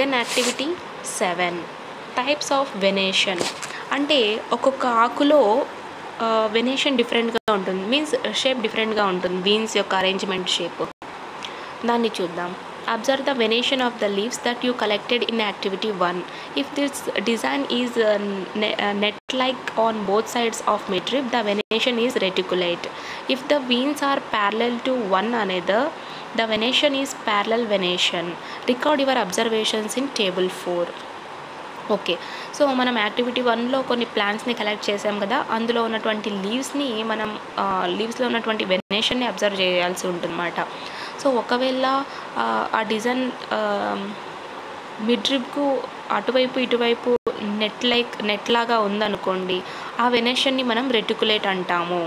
Then activity 7 types of venation. అంటే ఒక్కొక్క ఆకులో వెనేషన్ డిఫరెంట్గా ఉంటుంది, మీన్స్ షేప్ డిఫరెంట్గా ఉంటుంది, బీన్స్ యొక్క అరేంజ్మెంట్ షేప్. దాన్ని చూద్దాం. Observe the venation of the leaves that you collected in activity 1. If this design is net like on both sides of midrib, the venation is reticulate. If the veins are parallel to one another, the venation is parallel venation. Record your observations in table 4. Okay, so మనం activity 1లో కొన్ని ప్లాంట్స్ని collect చేసాం కదా, అందులో ఉన్నటువంటి లీవ్స్ని మనం లీవ్స్లో ఉన్నటువంటి వెనేషన్ని observe చేయాల్సి ఉంటుందన్నమాట. సో ఒకవేళ ఆ డిజైన్ మిడ్రిబ్కు అటువైపు ఇటువైపు నెట్ లాగా ఉందనుకోండి, ఆ వెనేషన్ని మనం రెటికులేట్ అంటాము.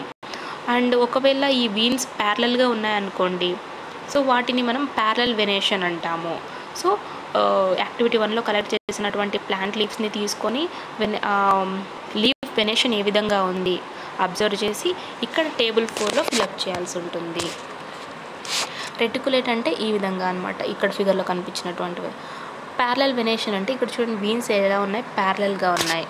అండ్ ఒకవేళ ఈ వీన్స్ ప్యారలల్గా ఉన్నాయనుకోండి, సో వాటిని మనం ప్యారలల్ వెనేషన్ అంటాము. సో యాక్టివిటీ 1లో కలెక్ట్ చేసినటువంటి ప్లాంట్ లీవ్స్ని తీసుకొని లీఫ్ వెనేషన్ ఏ విధంగా ఉంది అబ్జర్వ్ చేసి ఇక్కడ టేబుల్ 4లో ఫిలప్ చేయాల్సి ఉంటుంది. రెటికులేట్ అంటే ఈ విధంగా అనమాట, ఇక్కడ ఫిగర్లో కనిపించినటువంటివి. ప్యారలల్ వెనేషన్ అంటే ఇక్కడ చూడండి, వీన్స్ ఎలా ఉన్నాయి, ప్యారలల్గా ఉన్నాయి.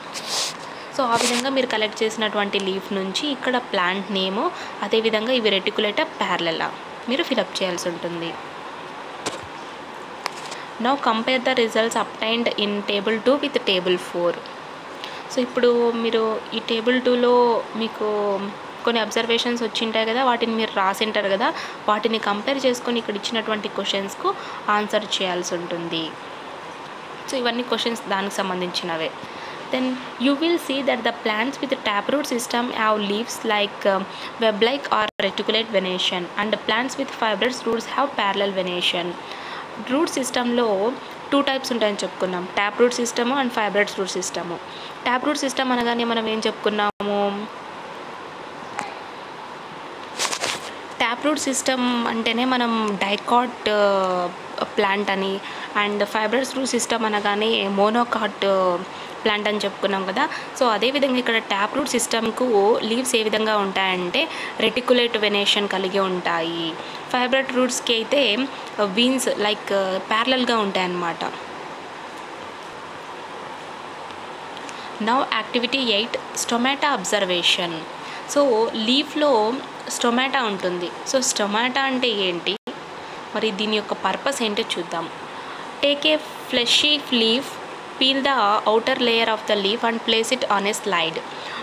సో ఆ విధంగా మీరు కలెక్ట్ చేసినటువంటి లీఫ్ నుంచి ఇక్కడ ప్లాంట్ నేము, అదేవిధంగా ఇవి రెటికులేటా ప్యారలలా మీరు ఫిలప్ చేయాల్సి ఉంటుంది. Now compare the results obtained in table 2 with table 4. So ఇప్పుడు మీరు ఈ టేబుల్ 2లో మీకు కొన్ని అబ్జర్వేషన్స్ వచ్చింటాయి కదా, వాటిని మీరు రాసింటారు కదా, వాటిని కంపేర్ చేసుకొని ఇక్కడ ఇచ్చినటువంటి క్వశ్చన్స్కు ఆన్సర్ చేయాల్సి ఉంటుంది. సో ఇవన్నీ క్వశ్చన్స్ దానికి సంబంధించినవే. Then you will see that the plants with taproot system have leaves like web-like or reticulate venation, and plants with fibrous roots have parallel venation. Root సిస్టంలో 2 టైప్స్ ఉంటాయని చెప్పుకున్నాం, tap root system and fibrous root system. Tap root system అనగానే మనం ఏం చెప్పుకున్నాము, tap root system అంటేనే మనం dicot plant అని, అండ్ ఫైబ్రస్ రూట్ సిస్టమ్ అనగానే మోనోకాట్ ప్లాంట్ అని చెప్పుకున్నాం కదా. సో అదేవిధంగా ఇక్కడ ట్యాప్ రూట్ సిస్టమ్కు లీవ్స్ ఏ విధంగా ఉంటాయంటే రెటికులేట్ వెనేషన్ కలిగి ఉంటాయి. ఫైబ్రస్ రూట్స్కి అయితే వీన్స్ లైక్ ప్యారలల్గా ఉంటాయన్నమాట. Now activity 8 stomata observation. So లీఫ్లో స్టొమాటా ఉంటుంది. సో స్టొమాటా అంటే ఏంటి, మరి దీని యొక్క పర్పస్ ఏంటో చూద్దాం. Take a fleshy leaf, peel the outer layer of the leaf and place it on a slide.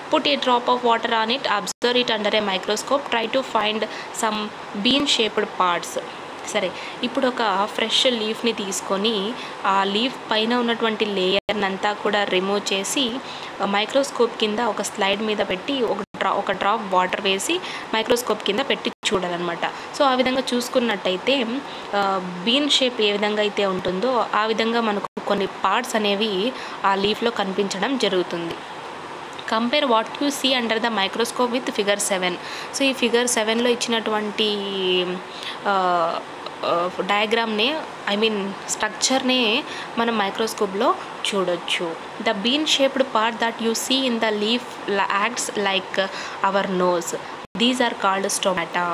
Put a drop of water on it, observe it under a microscope, try to find some bean shaped parts. సరే, ఇప్పుడు ఒక fresh లీఫ్ని తీసుకొని ఆ leaf పైన ఉన్నటువంటి లేయర్ని అంతా కూడా రిమూవ్ చేసి మైక్రోస్కోప్ కింద ఒక స్లైడ్ మీద పెట్టి ఒక డ్రాప్ వాటర్ వేసి మైక్రోస్కోప్ కింద పెట్టి చూడాలన్నమాట. సో ఆ విధంగా చూసుకున్నట్టయితే బీన్ షేప్ ఏ విధంగా అయితే ఉంటుందో ఆ విధంగా మనకు కొన్ని పార్ట్స్ అనేవి ఆ లీఫ్లో కనిపించడం జరుగుతుంది. Compare what you see under the microscope with figure 7. So ఈ ఫిగర్ 7లో ఇచ్చినటువంటి డయాగ్రామ్ని స్ట్రక్చర్నే మనం మైక్రోస్కోప్లో చూడొచ్చు. The bean shaped part that you see in the leaf acts like our nose. These are called stomata.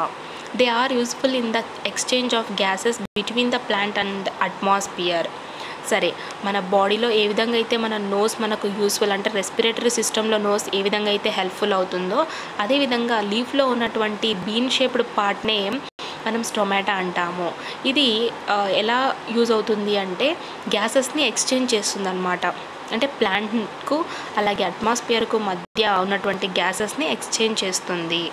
They are useful in the exchange of gases between the plant and atmosphere. సరే, మన బాడీలో ఏ విధంగా అయితే మన nose మనకు useful, అంటే respiratory సిస్టంలో nose ఏ విధంగా అయితే హెల్ప్ఫుల్ అవుతుందో అదేవిధంగా లీఫ్లో ఉన్నటువంటి బీన్ షేప్డ్ పార్ట్నే మనం స్టొమాటా అంటాము. ఇది ఎలా యూజ్ అవుతుంది అంటే గ్యాసెస్ని ఎక్స్చేంజ్ చేస్తుంది అనమాట. అంటే ప్లాంట్కు అలాగే అట్మాస్ఫియర్కు మధ్య ఉన్నటువంటి గ్యాసెస్ని ఎక్స్చేంజ్ చేస్తుంది.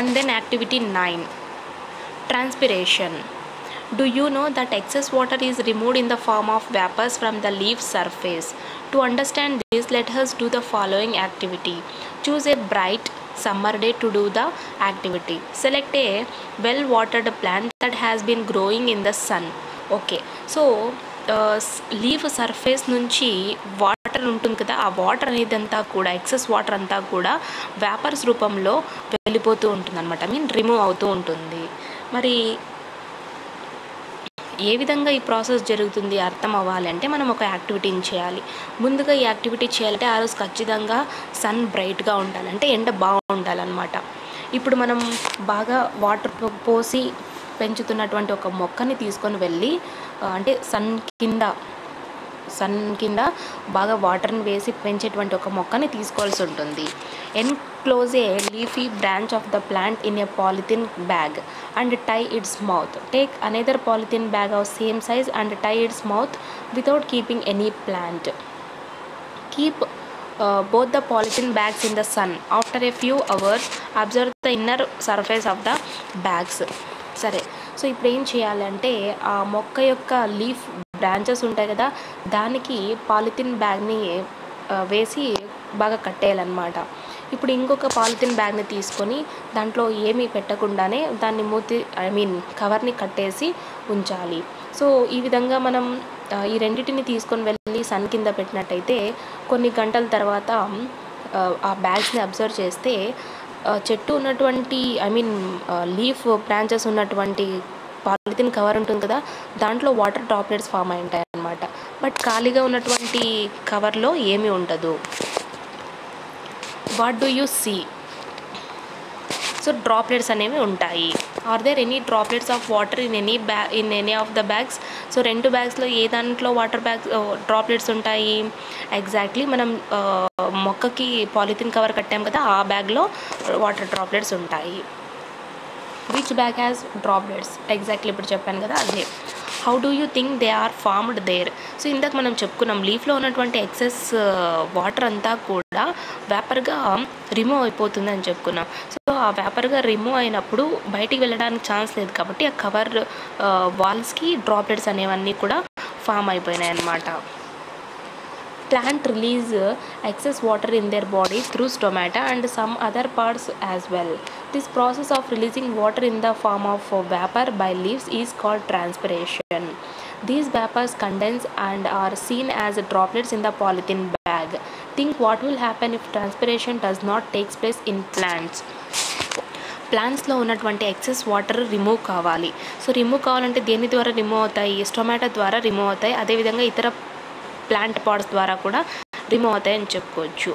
And then activity 9 transpiration. Do you know that excess water is removed in the form of vapors from the leaf surface? To understand this, let us do the following activity. Choose a bright summer day to do the activity. Select a well-watered plant that has been growing in the sun. Okay, so leaf surface నుంచి water ఉంటుంది కదా, ఆ water అనేది అంతా కూడా excess water అంతా కూడా vapours రూపంలో వెళ్ళిపోతూ ఉంటుంది అనమాట, రిమూవ్ అవుతూ ఉంటుంది. మరి ఏ విధంగా ఈ ప్రాసెస్ జరుగుతుంది అర్థం అవ్వాలి అంటే మనం ఒక యాక్టివిటీని చేయాలి. ముందుగా ఈ యాక్టివిటీ చేయాలంటే ఆ రోజు ఖచ్చితంగా సన్ బ్రైట్గా ఉండాలి, అంటే ఎండ బాగా ఉండాలన్నమాట. ఇప్పుడు మనం బాగా వాటర్ పోసి పెంచుతున్నటువంటి ఒక మొక్కని తీసుకొని వెళ్ళి అంటే సన్ కింద బాగా వాటర్ని వేసి పెంచేటువంటి ఒక మొక్కని తీసుకోవాల్సి ఉంటుంది. Enclose a leafy branch of the plant in a polythene bag and tie its mouth. Take another polythene bag of same size and tie its mouth without keeping any plant. Keep both the polythene bags in the sun. After a few hours observe the inner surface of the bags. సరే, so ఇప్పుడు ఏం చేయాలంటే ఆ మొక్క యొక్క leaf branches ఉంటాయి కదా, దానికి పాలిథిన్ బ్యాగ్ని వేసి బాగా కట్టేయాలన్నమాట. ఇప్పుడు ఇంకొక పాలిథిన్ బ్యాగ్ని తీసుకొని దాంట్లో ఏమీ పెట్టకుండానే దాన్ని కవర్ని కట్టేసి ఉంచాలి. సో ఈ విధంగా మనం ఈ రెండింటిని తీసుకొని వెళ్ళి సన్ కింద పెట్టినట్టయితే కొన్ని గంటల తర్వాత ఆ బ్యాగ్స్ని అబ్జర్వ్ చేస్తే చెట్టు ఉన్నటువంటి లీఫ్ బ్రాంచెస్ ఉన్నటువంటి పాలిథిన్ కవర్ ఉంటుంది కదా, దాంట్లో వాటర్ డ్రాప్లెట్స్ ఫామ్ అయి ఉంటాయి అన్నమాట. బట్ ఖాళీగా ఉన్నటువంటి కవర్లో ఏమీ ఉండదు. What do you see? So droplets అనేవి ఉంటాయి. Are there any droplets of water in any of the bags? So 2 బ్యాగ్స్లో ఏ దాంట్లో వాటర్ డ్రాప్లెట్స్ ఉంటాయి? ఎగ్జాక్ట్లీ మనం మొక్కకి పాలిథిన్ కవర్ కట్టాం కదా, ఆ బ్యాగ్లో వాటర్ డ్రాప్లెట్స్ ఉంటాయి. Which bag has droplets? Exactly ఇప్పుడు చెప్పాను కదా, అదే. How do you think they are formed there? So ఇందాక మనం చెప్పుకున్నాం లీఫ్లో ఉన్నటువంటి ఎక్సెస్ వాటర్ అంతా కూడా వేపర్గా రిమూవ్ అయిపోతుంది అని చెప్పుకున్నాం. సో ఆ వేపర్గా రిమూవ్ అయినప్పుడు బయటికి వెళ్ళడానికి ఛాన్స్ లేదు కాబట్టి ఆ కవర్ వాల్స్కి డ్రాప్లెట్స్ అనేవన్నీ కూడా ఫామ్ అయిపోయినాయి అన్నమాట. Plant release excess water in their body through stomata and some other parts as well. This process of releasing water in the form of vapor by leaves is called transpiration. These vapors condense and are seen as droplets in the polythene bag. Think what will happen if transpiration does not take place in plants. ప్లాంట్స్లో ఉన్నటువంటి excess water remove కావాలి. So remove కావాలంటే దేని ద్వారా remove అవుతాయి? స్టొమాటో ద్వారా remove అవుతాయి. అదేవిధంగా ఇతర ప్లాంట్ పాట్స్ ద్వారా కూడా రిమూవ్ అవుతాయని చెప్పుకోవచ్చు.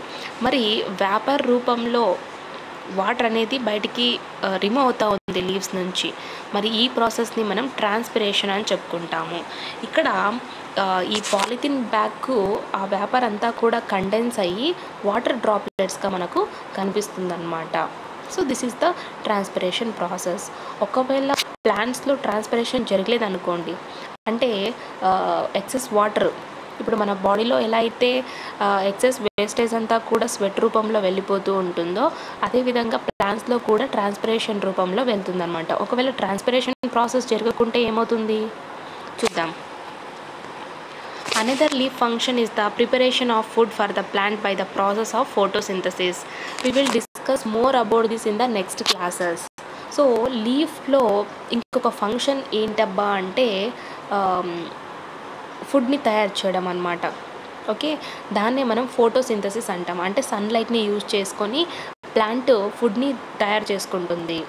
మరి వేపర్ రూపంలో వాటర్ అనేది బయటికి రిమూవ్ అవుతూ ఉంది లీవ్స్ నుంచి. మరి ఈ ప్రాసెస్ని మనం ట్రాన్స్పిరేషన్ అని చెప్పుకుంటాము. ఇక్కడ ఈ పాలిథిన్ బ్యాగ్కు ఆ వేపర్ అంతా కూడా కండెన్స్ అయ్యి వాటర్ డ్రాప్లెట్స్గా మనకు కనిపిస్తుందన్నమాట. So this is the transpiration process. ఒకవేళ ప్లాంట్స్లో ట్రాన్స్పిరేషన్ జరగలేదనుకోండి, అంటే ఎక్సెస్ వాటర్ ఇప్పుడు మన బాడీలో ఎలా అయితే ఎక్సెస్ వేస్టేజ్ అంతా కూడా స్వెట్ రూపంలో వెళ్ళిపోతూ ఉంటుందో, అదేవిధంగా ప్లాంట్స్లో కూడా ట్రాన్స్పిరేషన్ రూపంలో వెళ్తుందన్నమాట. ఒకవేళ ట్రాన్స్పిరేషన్ ప్రాసెస్ జరగకుంటే ఏమవుతుంది చూద్దాం. Another leaf function is the preparation of food for the plant by the process of photosynthesis. We will discuss more about this in the next classes. So లీఫ్లో ఇంకొక ఫంక్షన్ ఏంటబ్బా అంటే ఫుడ్ని తయారు చేయడం అన్నమాట. ఓకే, దాన్నే మనం ఫోటోసింథసిస్ అంటాం. అంటే సన్లైట్ని యూజ్ చేసుకొని ప్లాంట్ ఫుడ్ని తయారు చేసుకుంటుంది.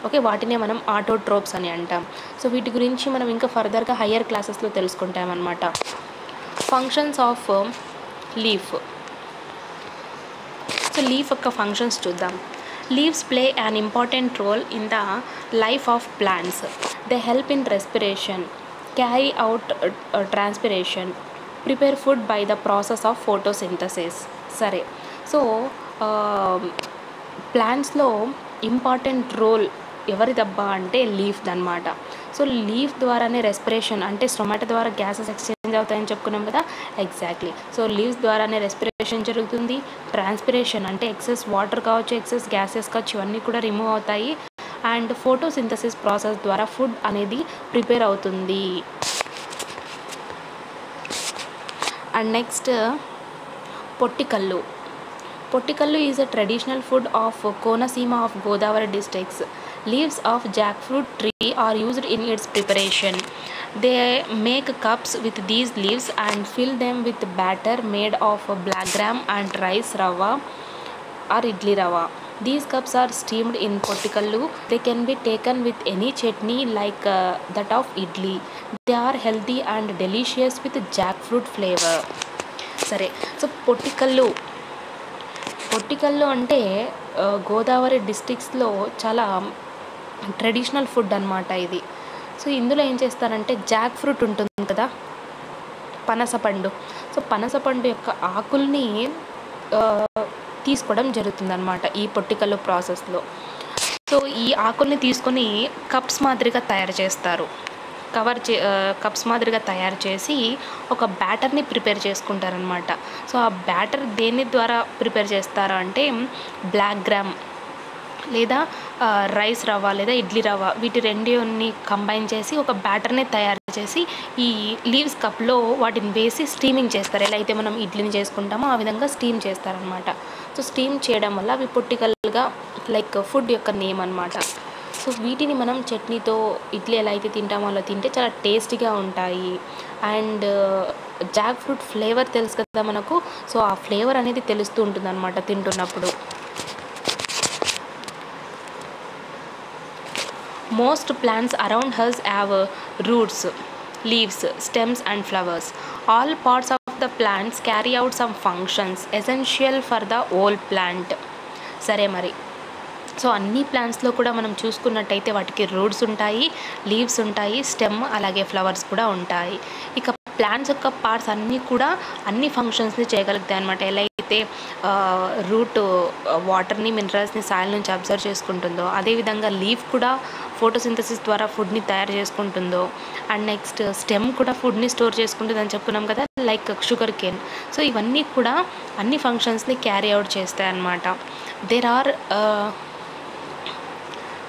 ఓకే, వాటినే మనం ఆటోట్రోప్స్ అని అంటాం. సో వీటి గురించి మనం ఇంకా ఫర్దర్గా హయ్యర్ క్లాసెస్లో తెలుసుకుంటామన్నమాట. Functions of leaf. So leaf యొక్క ఫంక్షన్స్ చూద్దాం. Leaves play an important role in the life of plants. They help in respiration, carry out transpiration, prepare food by the process of photosynthesis. సరే, so ప్లాంట్స్లో important role ఎవరిదబ్బా అంటే leaf అనమాట. So leaf ద్వారానే respiration, అంటే స్టొమాటో ద్వారా gases exchange అవుతాయని చెప్పుకున్నాం కదా, exactly. So leaves ద్వారానే రెస్పిరేషన్ జరుగుతుంది. ట్రాన్స్పిరేషన్ అంటే ఎక్సెస్ వాటర్ కావచ్చు, ఎక్సెస్ గ్యాసెస్ కావచ్చు, ఇవన్నీ కూడా రిమూవ్ అవుతాయి. అండ్ ఫోటోసింథసిస్ ప్రాసెస్ ద్వారా ఫుడ్ అనేది ప్రిపేర్ అవుతుంది. And next pottikkalu. Pottikkalu is a traditional food of Konaseema of Godavari districts. Leaves of jackfruit tree are used in its preparation. They make cups with these leaves and fill them with batter made of black gram and rice rava or idli rava. These cups are steamed in pottikallu. They can be taken with any chutney like that of idli. They are healthy and delicious with jackfruit flavor. సరే, so పొట్టికల్లు అంటే గోదావరి డిస్ట్రిక్ట్స్లో చాలా traditional food అన్నమాట ఇది. So ఇందులో ఏం చేస్తారంటే Jack fruit ఉంటుంది కదా, పనసపండు. సో పనసపండు యొక్క ఆకుల్ని తీసుకోవడం జరుగుతుందన్నమాట ఈ పొట్టికల్లో ప్రాసెస్లో. సో ఈ ఆకుల్ని తీసుకొని కప్స్ మాదిరిగా తయారు చేస్తారు. కప్స్ మాదిరిగా తయారు చేసి ఒక బ్యాటర్ని ప్రిపేర్ చేసుకుంటారనమాట. సో ఆ బ్యాటర్ దేని ద్వారా ప్రిపేర్ చేస్తారు అంటే బ్లాక్ గ్రామ్ లేదా రైస్ రవ్వ లేదా ఇడ్లీ రవ్వ, వీటి రెండుని కంబైన్ చేసి ఒక బ్యాటర్ని తయారు చేసి ఈ లీవ్స్ కప్లో వాటిని వేసి స్టీమింగ్ చేస్తారు. ఎలా అయితే మనం ఇడ్లీని చేసుకుంటామో ఆ విధంగా స్టీమ్ చేస్తారనమాట. సో స్టీమ్ చేయడం వల్ల అవి పొట్టికల్గా లైక్ ఫుడ్ యొక్క నేమ్ అనమాట. సో వీటిని మనం చట్నీతో ఇడ్లీ ఎలా అయితే తింటామో అలా తింటే చాలా టేస్టీగా ఉంటాయి. అండ్ జాక్ ఫ్రూట్ ఫ్లేవర్ తెలుసు కదా మనకు, సో ఆ ఫ్లేవర్ అనేది తెలుస్తూ ఉంటుంది అనమాట తింటున్నప్పుడు. Most plants around us have roots, leaves, stems and flowers. All parts of the plants carry out some functions essential for the whole plant. సరే మరి, సో అన్ని ప్లాంట్స్లో కూడా మనం చూసుకున్నట్టయితే వాటికి రూట్స్ ఉంటాయి, లీవ్స్ ఉంటాయి, స్టెమ్ అలాగే ఫ్లవర్స్ కూడా ఉంటాయి. ఇక ప్లాంట్స్ యొక్క పార్ట్స్ అన్నీ కూడా అన్ని ఫంక్షన్స్ని చేయగలుగుతాయి అనమాట. ఎలా అయితే రూట్ వాటర్ని మినరల్స్ని సాయిల్ నుంచి అబ్జర్వ్ చేసుకుంటుందో, అదేవిధంగా లీఫ్ కూడా ఫోటోసింథసిస్ ద్వారా ఫుడ్ని తయారు చేసుకుంటుందో, అండ్ నెక్స్ట్ స్టెమ్ కూడా ఫుడ్ని స్టోర్ చేసుకుంటుందని చెప్పుకున్నాం కదా, లైక్ షుగర్ కేన్. సో ఇవన్నీ కూడా అన్ని ఫంక్షన్స్ని క్యారీ అవుట్ చేస్తాయి అన్నమాట. There are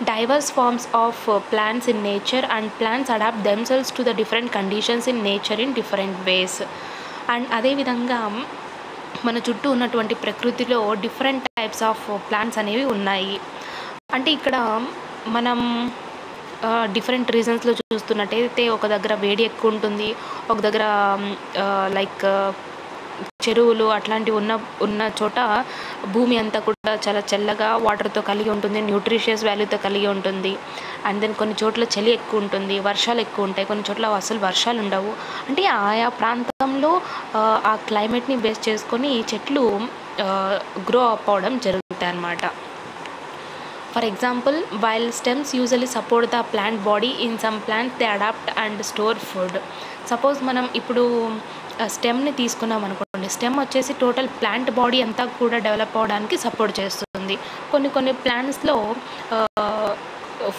diverse forms of plants in nature, and plants adapt themselves to the different conditions in nature in different ways. And అదేవిధంగా మన చుట్టూ ఉన్నటువంటి ప్రకృతిలో డిఫరెంట్ టైప్స్ ఆఫ్ ప్లాంట్స్ అనేవి ఉన్నాయి. అంటే ఇక్కడ మనం డిఫరెంట్ రీజన్స్లో చూస్తున్నట్టయితే ఒక దగ్గర వేడి ఎక్కువ ఉంటుంది, ఒక దగ్గర లైక్ చెరువులు అట్లాంటివి ఉన్న చోట భూమి అంతా కూడా చాలా చల్లగా వాటర్తో కలిగి ఉంటుంది, న్యూట్రిషియస్ వాల్యూతో కలిగి ఉంటుంది. అండ్ దెన్ కొన్ని చోట్ల చలి ఎక్కువ ఉంటుంది, వర్షాలు ఎక్కువ ఉంటాయి, కొన్ని చోట్ల అసలు వర్షాలు ఉండవు. అంటే ఆయా ప్రాంతంలో ఆ క్లైమేట్ని బేస్ చేసుకొని చెట్లు గ్రో అప్ అవడం జరుగుతాయి అన్నమాట. For example, while stems usually support the plant body, in some plants they adapt and store food. Suppose మనం ఇప్పుడు స్టెమ్ని తీసుకున్నాం అనుకోండి, స్టెమ్ వచ్చేసి టోటల్ ప్లాంట్ బాడీ అంతా కూడా డెవలప్ అవ్వడానికి సపోర్ట్ చేస్తుంది. కొన్ని ప్లాంట్స్లో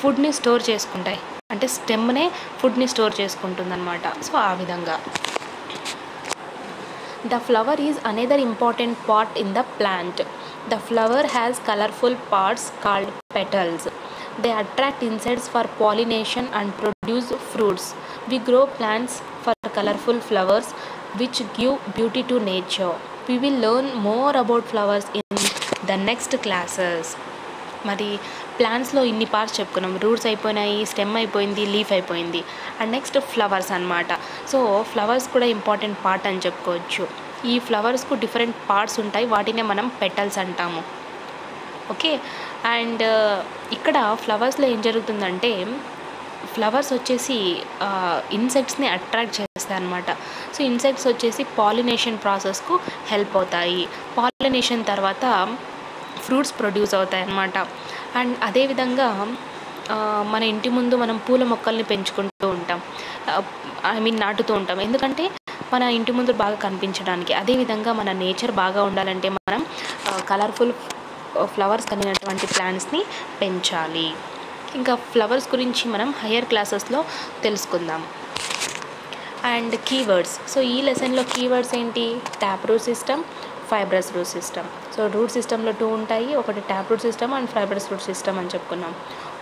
ఫుడ్ని స్టోర్ చేసుకుంటాయి, అంటే స్టెమ్నే ఫుడ్ని స్టోర్ చేసుకుంటుంది అనమాట. సో ఆ విధంగా The flower is another important part in the plant. The flower has colorful parts called petals. They attract insects for pollination and produce fruits. We grow plants for colorful flowers which give beauty to nature. We will learn more about flowers in the next classes. మరి ప్లాంట్స్లో ఇన్ని parts చెప్పుకున్నాం, roots అయిపోయినాయి, stem అయిపోయింది, leaf అయిపోయింది, and next flowers అనమాట. So flowers కూడా important part అని చెప్పుకోవచ్చు. ఈ ఫ్లవర్స్కు డిఫరెంట్ పార్ట్స్ ఉంటాయి, వాటినే మనం పెటల్స్ అంటాము. ఓకే, అండ్ ఇక్కడ ఫ్లవర్స్లో ఏం జరుగుతుందంటే ఫ్లవర్స్ వచ్చేసి ఇన్సెక్ట్స్ని అట్రాక్ట్ చేస్తాయి అన్నమాట. సో ఇన్సెక్ట్స్ వచ్చేసి పాలినేషన్ ప్రాసెస్కు హెల్ప్ అవుతాయి. పాలినేషన్ తర్వాత ఫ్రూట్స్ ప్రొడ్యూస్ అవుతాయి అన్నమాట. అండ్ అదేవిధంగా మన ఇంటి ముందు మనం పూల మొక్కల్ని పెంచుకుంటూ ఉంటాం, నాటుతూ ఉంటాం, ఎందుకంటే మన ఇంటి ముందు బాగా కనిపించడానికి. అదేవిధంగా మన నేచర్ బాగా ఉండాలంటే మనం కలర్ఫుల్ ఫ్లవర్స్ కలిగినటువంటి ప్లాంట్స్ని పెంచాలి. ఇంకా ఫ్లవర్స్ గురించి మనం హయ్యర్ క్లాసెస్లో తెలుసుకుందాం. అండ్ కీవర్డ్స్, సో ఈ లెసన్లో కీవర్డ్స్ ఏంటి? Tap root system, fibrous root system. So root సిస్టంలో 2 ఉంటాయి, ఒకటి tap root system and fibrous root system అని చెప్పుకున్నాం.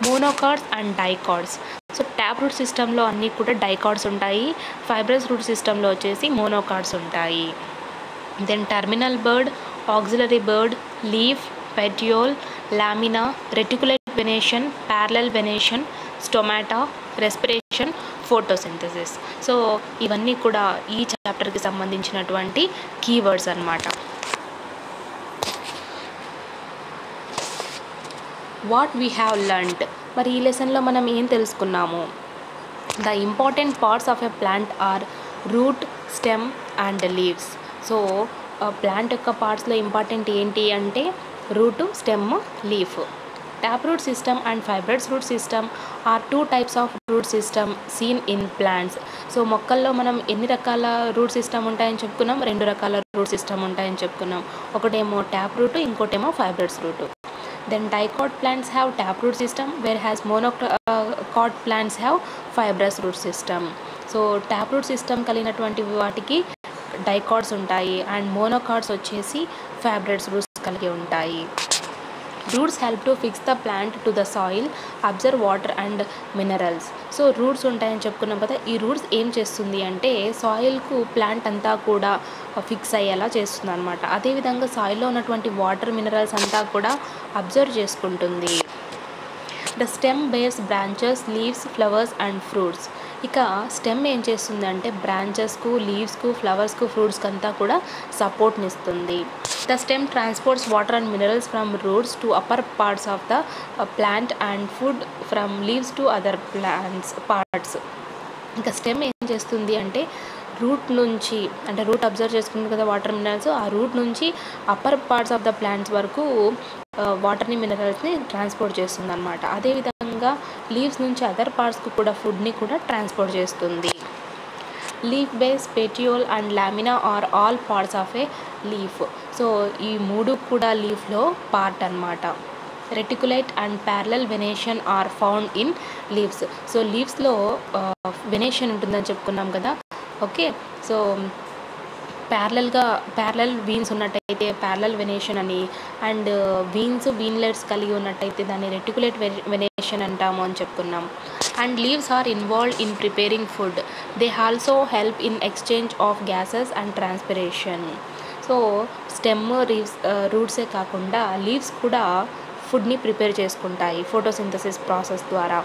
Monocots and dicots. So tap root సిస్టంలో అన్నీ కూడా డైకార్డ్స్ ఉంటాయి, ఫైబ్రస్ రూట్ సిస్టంలో వచ్చేసి మోనోకార్డ్స్ ఉంటాయి. Then terminal bud, axillary bud, leaf, petiole, lamina, reticulate venation, parallel venation, stomata, respiration, photosynthesis. So ఇవన్నీ కూడా ఈ చాప్టర్కి సంబంధించినటువంటి కీవర్డ్స్ అన్నమాట. వాట్ వీ హ్యావ్ లర్న్డ్, మరి ఈ లెసన్లో మనం ఏం తెలుసుకున్నాము? The important parts of a plant are root, stem and leaves. So plant యొక్క పార్ట్స్లో ఇంపార్టెంట్ ఏంటి అంటే root, stem, leaf. Taproot system and fibrous root system are two types of root system seen in plants. So మొక్కల్లో మనం ఎన్ని రకాల root system ఉంటాయని చెప్పుకున్నాం, రెండు రకాల రూట్ సిస్టమ్ ఉంటాయని చెప్పుకున్నాం. ఒకటేమో ట్యాప్ రూట్, ఇంకోటేమో fibrous route. Then dicot plants have taproot system, whereas monocot plants have fibrous root system. So taproot system కలిగినటువంటి వాటికి డైకాట్స్ ఉంటాయి అండ్ మోనోకాట్స్ వచ్చేసి ఫైబ్రస్ రూట్స్ కలిగి ఉంటాయి. Roots help to fix the plant to the soil, observe water and minerals. So roots ఉంటాయని చెప్పుకున్నాం కదా, ఈ రూట్స్ ఏం చేస్తుంది అంటే సాయిల్కు ప్లాంట్ అంతా కూడా ఫిక్స్ అయ్యేలా చేస్తుంది అనమాట. అదేవిధంగా సాయిల్లో ఉన్నటువంటి వాటర్ మినరల్స్ అంతా కూడా అబ్జర్వ్ చేసుకుంటుంది. The stem bears branches, leaves, flowers and fruits. ఇక స్టెమ్ ఏం చేస్తుంది అంటే బ్రాంచెస్కు, లీవ్స్కు, ఫ్లవర్స్కు, ఫ్రూట్స్కి అంతా కూడా సపోర్ట్నిస్తుంది. The stem transports water and minerals from roots to upper parts of the plant and food from leaves to other plants parts. ఇంకా స్టెమ్ ఏం చేస్తుంది అంటే రూట్ నుంచి, అంటే రూట్ అబ్జర్వ్ చేసుకుంటుంది కదా వాటర్ మినరల్స్, ఆ రూట్ నుంచి upper parts of the plants వరకు వాటర్ని, మినరల్స్ని ట్రాన్స్పోర్ట్ చేస్తుంది అనమాట. అదేవిధంగా లీవ్స్ నుంచి అదర్ పార్ట్స్కు కూడా ఫుడ్ని కూడా ట్రాన్స్పోర్ట్ చేస్తుంది. Leaf base, petiole and lamina are all parts of a leaf. So ఈ మూడు కూడా లీఫ్లో పార్ట్ అనమాట. Reticulate and parallel venation are found in leaves. So లీవ్స్లో వెనేషన్ ఉంటుందని చెప్పుకున్నాం కదా. ఓకే, సో ప్యారలల్ వీన్స్ ఉన్నట్టయితే ప్యారలల్ వెనేషన్ అని, అండ్ వీన్లెట్స్ కలిగి ఉన్నట్టయితే దాన్ని రెటికులేట్ వెనేషన్ అంటాము అని చెప్పుకున్నాం. And leaves are involved in preparing food. They also help in exchange of gases and transpiration. So stem, రూట్సే కాకుండా లీవ్స్ కూడా ఫుడ్ని ప్రిపేర్ చేసుకుంటాయి ఫోటోసింథసిస్ ప్రాసెస్ ద్వారా.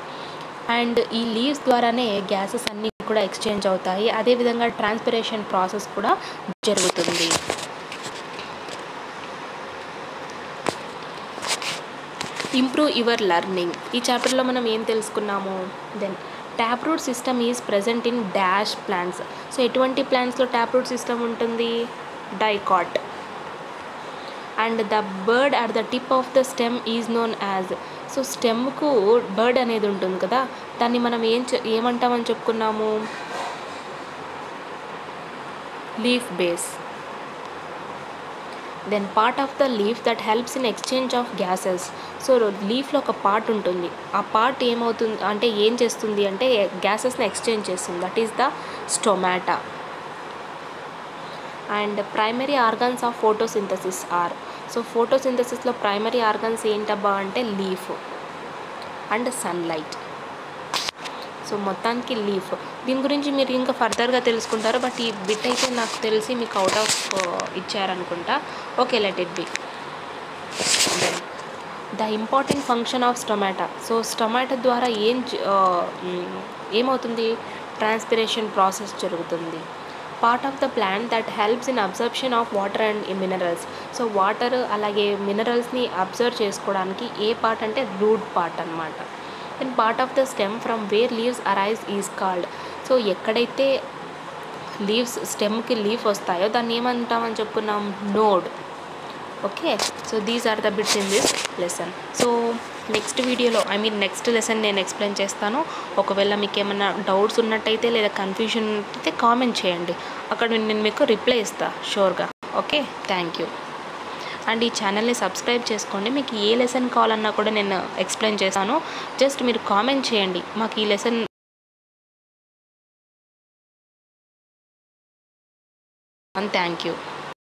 అండ్ ఈ లీవ్స్ ద్వారానే గ్యాసెస్ అన్నీ కూడా ఎక్స్చేంజ్ అవుతాయి. అదేవిధంగా ట్రాన్స్పిరేషన్ ప్రాసెస్ కూడా జరుగుతుంది. Improve your learning. ఈ చాప్టర్లో మనం ఏం తెలుసుకున్నాము? Then tap root system is present in dash plants. So ఎటువంటి ప్లాంట్స్లో ట్యాప్ రూట్ సిస్టమ్ ఉంటుంది? Dicot. And the bird at the tip of the stem is known as. So స్టెమ్కు బర్డ్ అనేది ఉంటుంది కదా, దాన్ని మనం ఏమంటామని చెప్పుకున్నాము? Leaf base. Then part of the leaf that helps in exchange of gases. So లీఫ్లో ఒక పార్ట్ ఉంటుంది, ఆ పార్ట్ ఏమవుతుంది అంటే ఏం చేస్తుంది అంటే గ్యాసెస్ని ఎక్స్చేంజ్ చేస్తుంది. That is the stomata. And primary organs of photosynthesis are. So ఫోటోసింథసిస్లో ప్రైమరీ ఆర్గన్స్ ఏంటబ్బా అంటే లీఫ్ అండ్ సన్లైట్. సో మొత్తానికి లీఫ్. దీని గురించి మీరు ఇంకా ఫర్దర్గా తెలుసుకుంటారు, బట్ ఈ బిట్ అయితే నాకు తెలిసి మీకు అవుట్ ఆఫ్ ఇచ్చారనుకుంటా. Okay, let it be. The important function of stomata. So stomata ద్వారా ఏమవుతుంది? ట్రాన్స్పిరేషన్ ప్రాసెస్ జరుగుతుంది. Part of the plant that helps in absorption of water and minerals. So water అలాగే మినరల్స్ని అబ్జర్వ్ చేసుకోవడానికి ఏ పార్ట్ అంటే root part అనమాట. Then part of the stem from where leaves arise is called. So ఎక్కడైతే స్టెమ్కి leaf వస్తాయో దాన్ని ఏమంటామని చెప్పుకున్నాం? Node. Okay, so these are the bits in this lesson. So next వీడియోలో నెక్స్ట్ లెసన్ నేను ఎక్స్ప్లెయిన్ చేస్తాను. ఒకవేళ మీకు ఏమైనా డౌట్స్ ఉన్నట్టయితే లేదా కన్ఫ్యూజన్ అయితే కామెంట్ చేయండి, అక్కడ నేను మీకు రిప్లై ఇస్తాను షూర్గా. Okay, thank you. అండ్ ఈ ఛానల్ని సబ్స్క్రైబ్ చేసుకోండి. మీకు ఏ లెసన్ కావాలన్నా కూడా నేను ఎక్స్ప్లెయిన్ చేస్తాను. జస్ట్ మీరు కామెంట్ చేయండి మాకు ఈ లెసన్. Thank you.